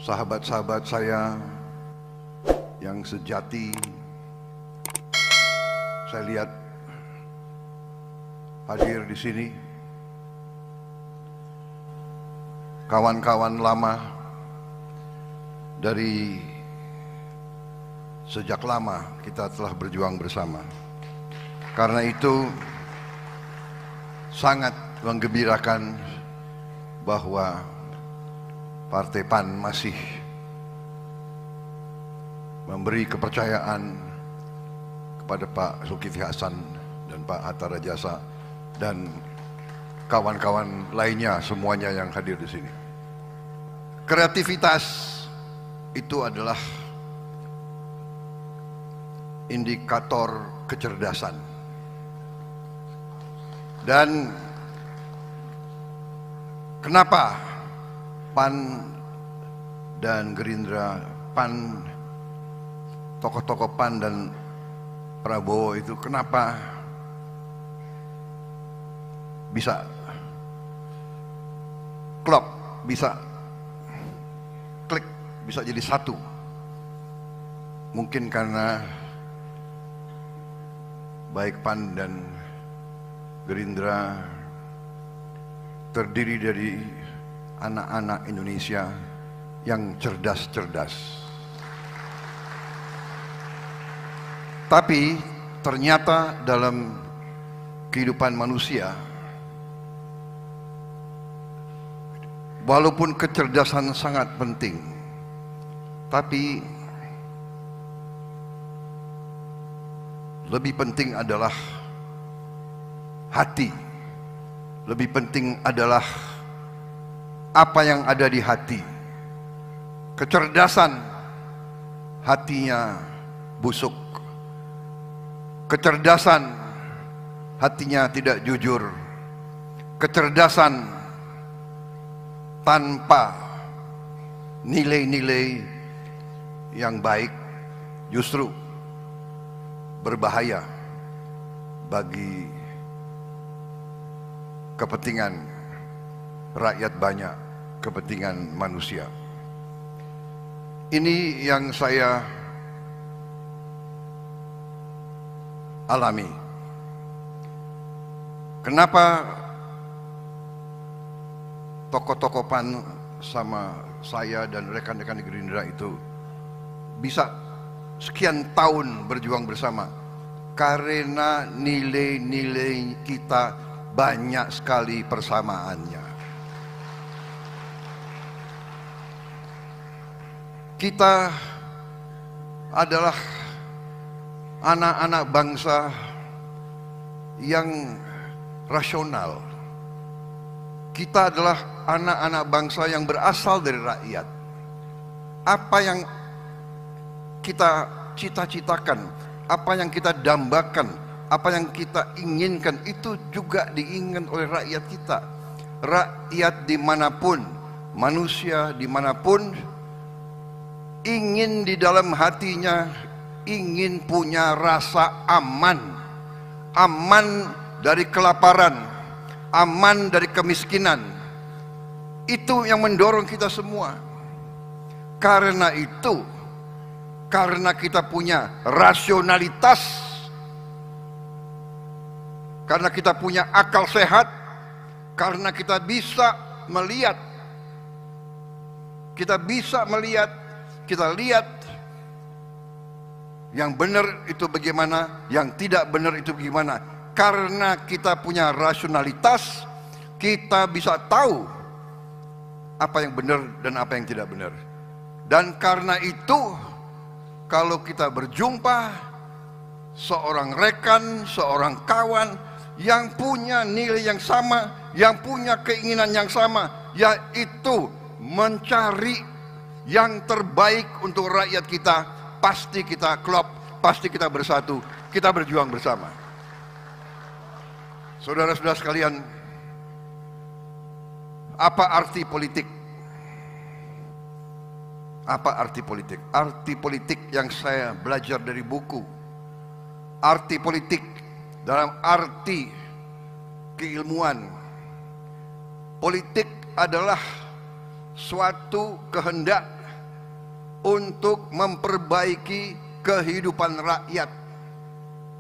Sahabat-sahabat saya yang sejati, saya lihat hadir di sini. Kawan-kawan lama dari sejak lama kita telah berjuang bersama. Karena itu sangat menggembirakan bahwa Partai PAN masih memberi kepercayaan kepada Pak Zulkifli Hasan dan Pak Hatta Rajasa dan kawan-kawan lainnya semuanya yang hadir di sini. Kreativitas itu adalah indikator kecerdasan. Dan kenapa PAN dan Gerindra, PAN, tokoh-tokoh PAN dan Prabowo itu kenapa bisa klop, bisa klik, bisa jadi satu? Mungkin karena baik PAN dan Gerindra terdiri dari anak-anak Indonesia yang cerdas-cerdas. Tapi ternyata dalam kehidupan manusia, walaupun kecerdasan sangat penting, tapi lebih penting adalah hati. Lebih penting adalah apa yang ada di hati. Kecerdasan, hatinya busuk. Kecerdasan, hatinya tidak jujur. Kecerdasan tanpa nilai-nilai yang baik justru berbahaya bagi kepentingan rakyat banyak, kepentingan manusia. Ini yang saya alami. Kenapa tokoh-tokoh PAN sama saya dan rekan-rekan di Gerindra itu bisa sekian tahun berjuang bersama? Karena nilai-nilai kita banyak sekali persamaannya. Kita adalah anak-anak bangsa yang rasional. Kita adalah anak-anak bangsa yang berasal dari rakyat. Apa yang kita cita-citakan, apa yang kita dambakan, apa yang kita inginkan, itu juga diinginkan oleh rakyat kita. Rakyat dimanapun, manusia dimanapun, ingin di dalam hatinya, ingin punya rasa aman. Aman dari kelaparan, aman dari kemiskinan. Itu yang mendorong kita semua. Karena itu, karena kita punya rasionalitas, karena kita punya akal sehat, karena kita bisa melihat, kita lihat yang benar itu bagaimana, yang tidak benar itu bagaimana. Karena kita punya rasionalitas, kita bisa tahu apa yang benar dan apa yang tidak benar. Dan karena itu, kalau kita berjumpa seorang rekan, seorang kawan yang punya nilai yang sama, yang punya keinginan yang sama, yaitu mencari yang terbaik untuk rakyat kita, pasti kita klop, pasti kita bersatu, kita berjuang bersama. Saudara-saudara sekalian, apa arti politik? Apa arti politik? Arti politik yang saya belajar dari buku. Arti politik dalam arti keilmuan. Politik adalah suatu kehendak untuk memperbaiki kehidupan rakyat.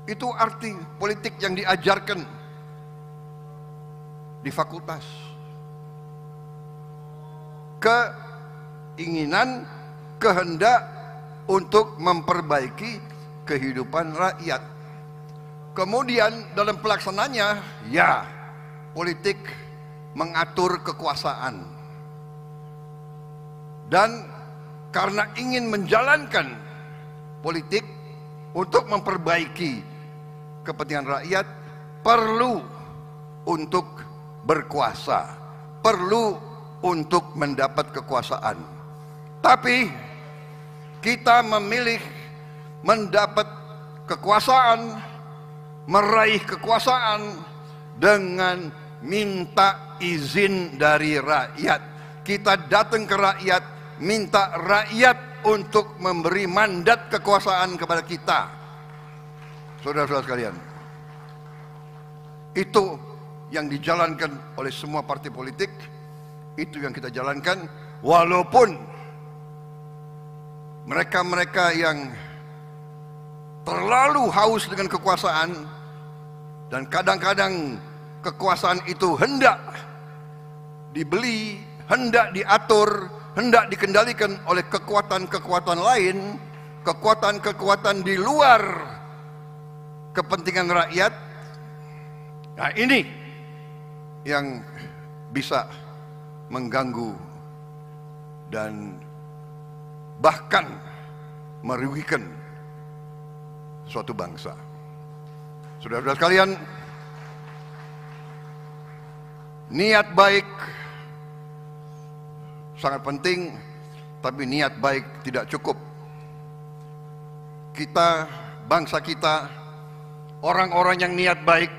Itu arti politik yang diajarkan di fakultas. Keinginan, kehendak untuk memperbaiki kehidupan rakyat. Kemudian dalam pelaksananya, ya, politik mengatur kekuasaan. Dan karena ingin menjalankan politik untuk memperbaiki kepentingan rakyat, perlu untuk berkuasa, perlu untuk mendapat kekuasaan. Tapi kita memilih mendapat kekuasaan, meraih kekuasaan dengan minta izin dari rakyat. Kita datang ke rakyat, minta rakyat untuk memberi mandat kekuasaan kepada kita. Saudara-saudara sekalian, itu yang dijalankan oleh semua partai politik, itu yang kita jalankan, walaupun mereka-mereka yang terlalu haus dengan kekuasaan, dan kadang-kadang kekuasaan itu hendak dibeli, hendak diatur, hendak dikendalikan oleh kekuatan-kekuatan lain, kekuatan-kekuatan di luar kepentingan rakyat. Nah, ini yang bisa mengganggu dan bahkan merugikan suatu bangsa. Saudara-saudara sekalian, niat baik sangat penting, tapi niat baik tidak cukup. Kita, bangsa kita, orang-orang yang niat baik,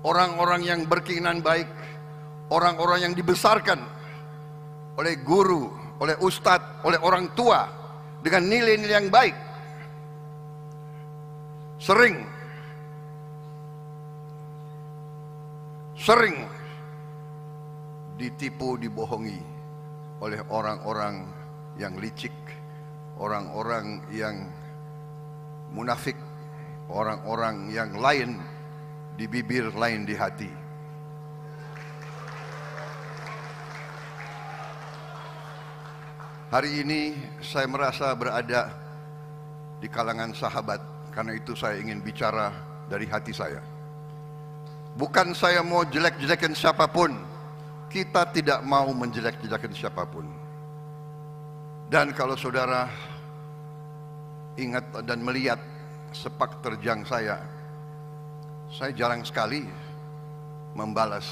orang-orang yang berkeinginan baik, orang-orang yang dibesarkan oleh guru, oleh ustadz, oleh orang tua dengan nilai-nilai yang baik, sering ditipu, dibohongi oleh orang-orang yang licik, orang-orang yang munafik, orang-orang yang lain di bibir, lain di hati. Hari ini saya merasa berada di kalangan sahabat, karena itu saya ingin bicara dari hati saya. Bukan saya mau jelek-jelekan siapapun, kita tidak mau menjelek-jelekan siapapun. Dan kalau saudara ingat dan melihat sepak terjang saya jarang sekali membalas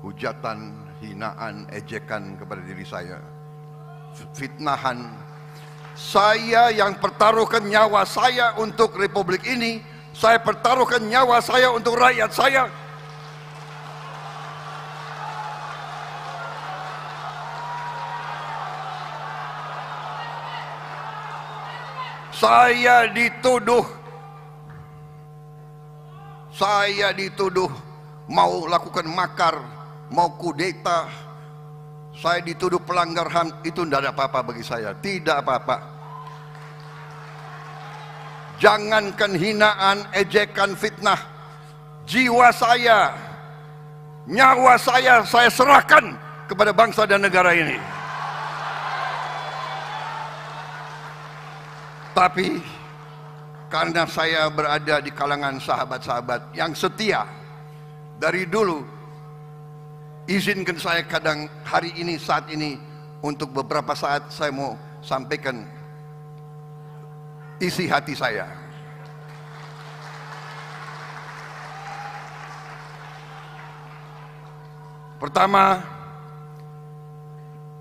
hujatan, hinaan, ejekan kepada diri saya, fitnahan. Saya yang pertaruhkan nyawa saya untuk republik ini, saya pertaruhkan nyawa saya untuk rakyat saya. Saya dituduh mau lakukan makar, mau kudeta. Saya dituduh pelanggar HAM, itu tidak ada apa-apa bagi saya, tidak apa-apa. Jangankan hinaan, ejekan, fitnah, jiwa saya, nyawa saya serahkan kepada bangsa dan negara ini. Tapi karena saya berada di kalangan sahabat-sahabat yang setia dari dulu, izinkan saya kadang hari ini, saat ini, untuk beberapa saat saya mau sampaikan isi hati saya. Pertama,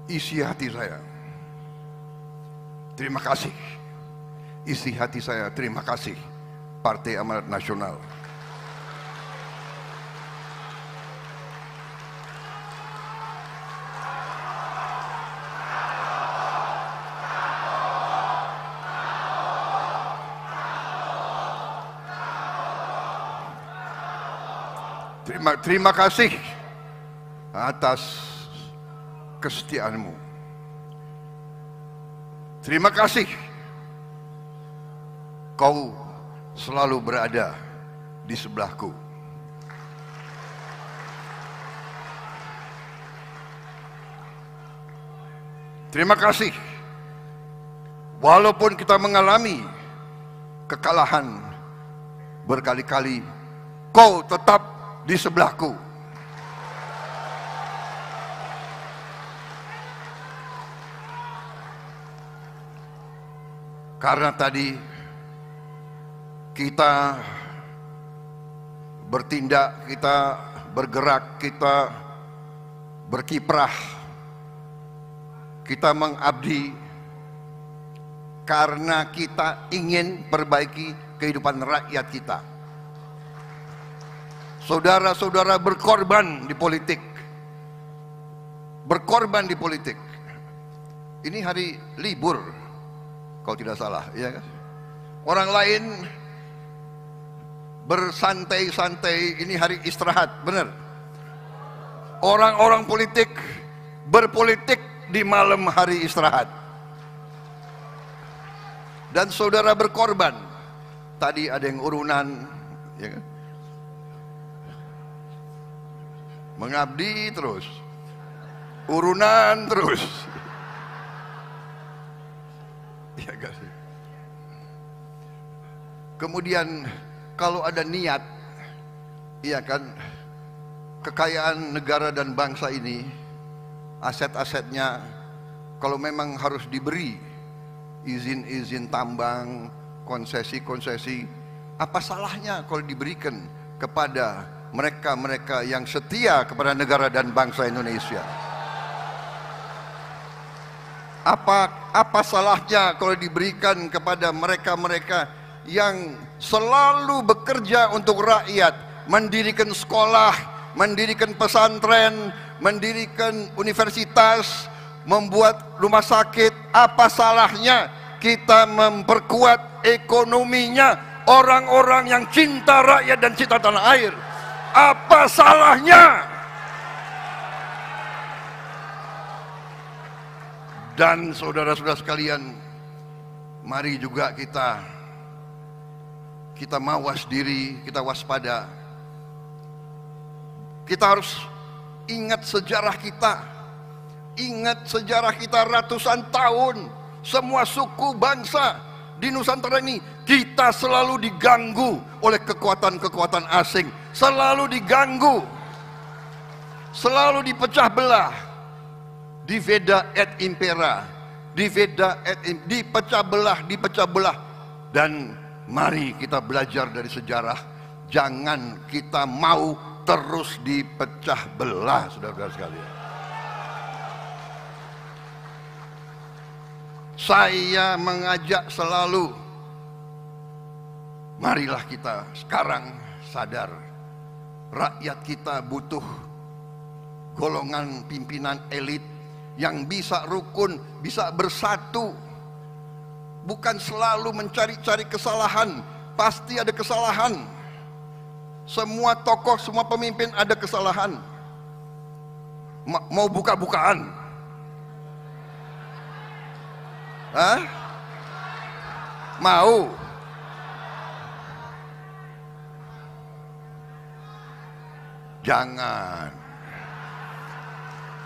isi hati saya, terima kasih. Isi hati saya, terima kasih Partai Amanat Nasional. Terima kasih atas kesetiaanmu. Terima kasih kau selalu berada di sebelahku. Terima kasih walaupun kita mengalami kekalahan berkali-kali, kau tetap di sebelahku. Karena tadi kita bertindak, kita bergerak, kita berkiprah, kita mengabdi karena kita ingin perbaiki kehidupan rakyat kita. Saudara-saudara berkorban di politik. Berkorban di politik. Ini hari libur, kalau tidak salah, ya kan? Orang lain bersantai-santai, ini hari istirahat, benar. Orang-orang politik berpolitik di malam hari istirahat. Dan saudara berkorban. Tadi ada yang urunan, ya kan? Mengabdi terus, urunan terus. Ya kan? Kemudian kalau ada niat, iya kan, kekayaan negara dan bangsa ini, aset-asetnya, kalau memang harus diberi izin-izin tambang, konsesi-konsesi, apa salahnya kalau diberikan kepada mereka-mereka yang setia kepada negara dan bangsa Indonesia? Apa salahnya kalau diberikan kepada mereka-mereka yang selalu bekerja untuk rakyat, mendirikan sekolah, mendirikan pesantren, mendirikan universitas, membuat rumah sakit? Apa salahnya kita memperkuat ekonominya orang-orang yang cinta rakyat dan cinta tanah air? Apa salahnya? Dan saudara-saudara sekalian, mari juga kita mawas diri, kita waspada. Kita harus ingat sejarah kita. Ingat sejarah kita ratusan tahun. Semua suku bangsa di Nusantara ini, kita selalu diganggu oleh kekuatan-kekuatan asing. Selalu diganggu. Selalu dipecah belah. Diveda et impera. Dipecah belah. Dan mari kita belajar dari sejarah. Jangan kita mau terus dipecah belah, saudara-saudara sekalian. Saya mengajak selalu, marilah kita sekarang sadar, rakyat kita butuh golongan pimpinan elit yang bisa rukun, bisa bersatu. Bukan selalu mencari-cari kesalahan. Pasti ada kesalahan. Semua tokoh, semua pemimpin ada kesalahan. Mau buka-bukaan? Hah? Mau? Jangan.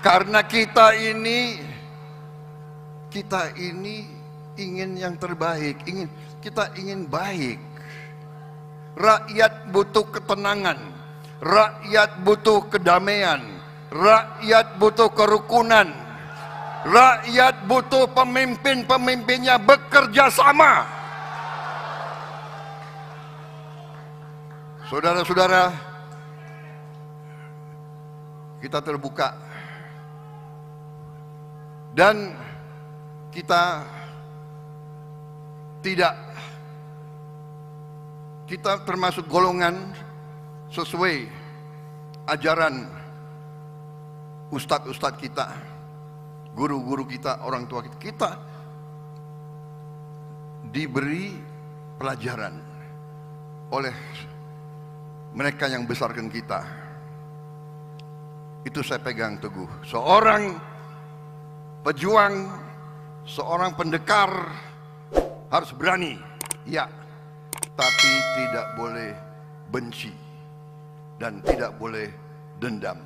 Karena kita ini ingin yang terbaik, kita ingin baik. Rakyat butuh ketenangan, rakyat butuh kedamaian, rakyat butuh kerukunan, rakyat butuh pemimpin-pemimpinnya bekerja sama. Saudara-saudara, kita terbuka. Dan kita termasuk golongan sesuai ajaran ustadz-ustadz kita, guru-guru kita, orang tua kita. Kita diberi pelajaran oleh mereka yang besarkan kita. Itu saya pegang teguh. Seorang pejuang, seorang pendekar harus berani, ya, tapi tidak boleh benci dan tidak boleh dendam.